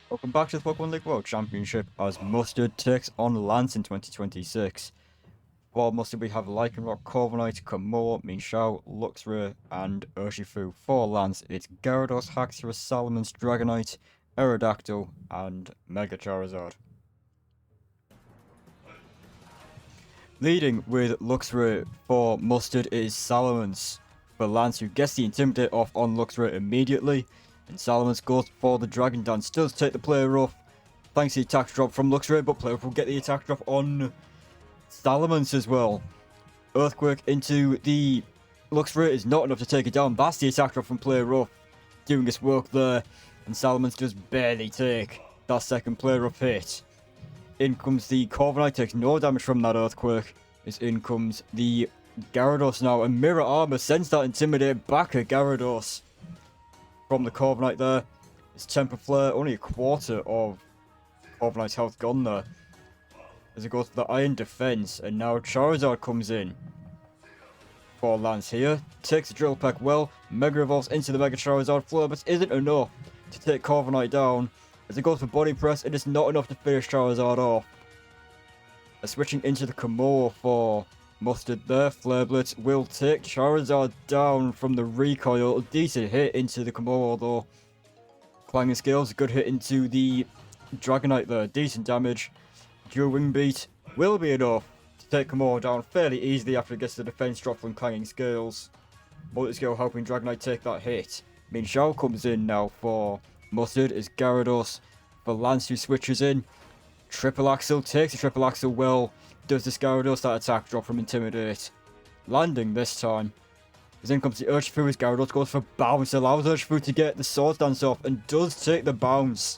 Welcome back to the Pokemon League World Championship as Mustard takes on Lance in 2026. For Mustard we have Lycanroc, Corviknight, Komodo, Minshao, Luxray and Urshifu. For Lance it's Gyarados, Haxorus, Salamence, Dragonite, Aerodactyl and Mega Charizard. Leading with Luxray for Mustard is Salamence. For Lance, who gets the Intimidate off on Luxray immediately, and Salamence goes for the Dragon Dance, does take the player off thanks to the attack drop from Luxray, but player will get the attack drop on Salamence as well. Earthquake into the Luxray is not enough to take it down. That's the attack drop from player off, doing its work there, and Salamence does barely take that second player off hit. In comes the Corviknight, takes no damage from that Earthquake. As in comes the Gyarados now, and Mirror Armor sends that Intimidate back at Gyarados. From the Corviknight there, it's Temper Flare, only a quarter of Corviknight's health gone there. As it goes to the Iron Defense, and now Charizard comes in. For Lance here, takes the Drill Peck well, Mega Evolves into the Mega Charizard Flare, but isn't enough to take Corviknight down. As it goes for Body Press, it is not enough to finish Charizard off. Switching into the Komodo for Mustard there, Flare Blitz will take Charizard down from the recoil. A decent hit into the Komodo though. Clanging Scales, a good hit into the Dragonite there, decent damage. Dual Wing Beat will be enough to take Komodo down fairly easily after it gets the defense drop from Clanging Scales. Bullet Scale helping Dragonite take that hit. Minshao comes in now for Mustard is Gyarados. For Lance, who switches in. Triple Axle, takes the Triple Axle well. Does this Gyarados that attack drop from Intimidate. Landing this time. As in comes the Urshifu as Gyarados goes for bounce. Allows Urshifu to get the Swords Dance off and does take the bounce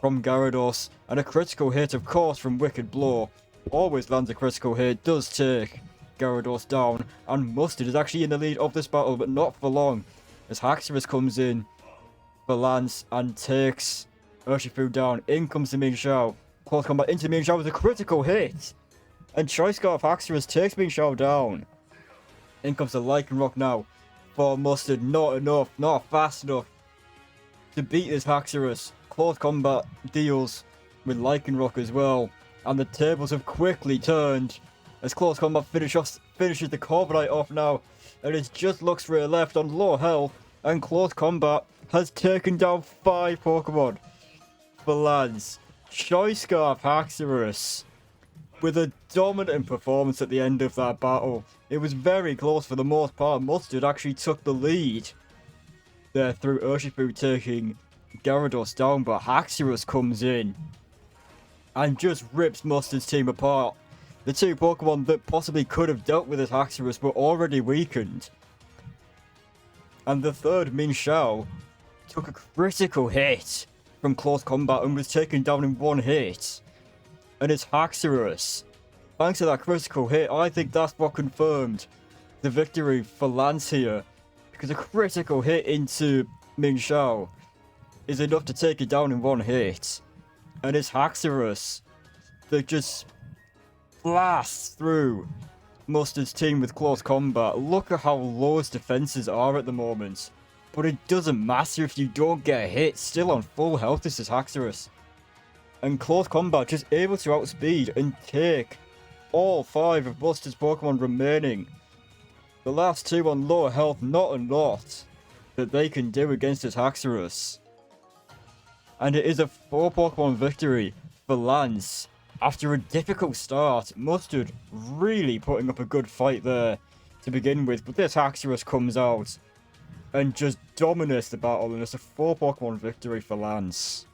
from Gyarados. And a critical hit, of course, from Wicked Blow. Always lands a critical hit, does take Gyarados down. And Mustard is actually in the lead of this battle, but not for long. As Haxorus comes in for Lance and takes Urshifu down. In comes the Minshao. Close combat into the Minshao with a critical hit. And Choice Scarf Haxorus takes Minshao down. In comes the Lycanroc now for Mustard. Not enough, not fast enough to beat this Haxorus. Close combat deals with Lycanroc as well. And the tables have quickly turned as Close Combat finishes the Corviknight off now. And it's just Luxray left on low health. And Close Combat has taken down 5 Pokemon for Lance. Choice Scarf Haxorus with a dominant performance at the end of that battle. It was very close for the most part. Mustard actually took the lead there through Urshifu taking Gyarados down, but Haxorus comes in and just rips Mustard's team apart. The 2 Pokemon that possibly could have dealt with this Haxorus were already weakened. And the third, Minshao, took a critical hit from Close Combat and was taken down in 1 hit. And it's Haxorus. Thanks to that critical hit, I think that's what confirmed the victory for Lance here. Because a critical hit into Minshao is enough to take it down in 1 hit. And it's Haxorus that just blasts through Mustard's team with Close Combat. Look at how low his defenses are at the moment. But it doesn't matter if you don't get hit. Still on full health, this is Haxorus. And Close Combat just able to outspeed and take all 5 of Mustard's Pokemon remaining. The last 2 on low health, not a lot that they can do against this Haxorus. And it is a 4 Pokemon victory for Lance. After a difficult start, Mustard really putting up a good fight there to begin with. But this Haxorus comes out and just dominates the battle, and it's a 4 Pokemon victory for Lance.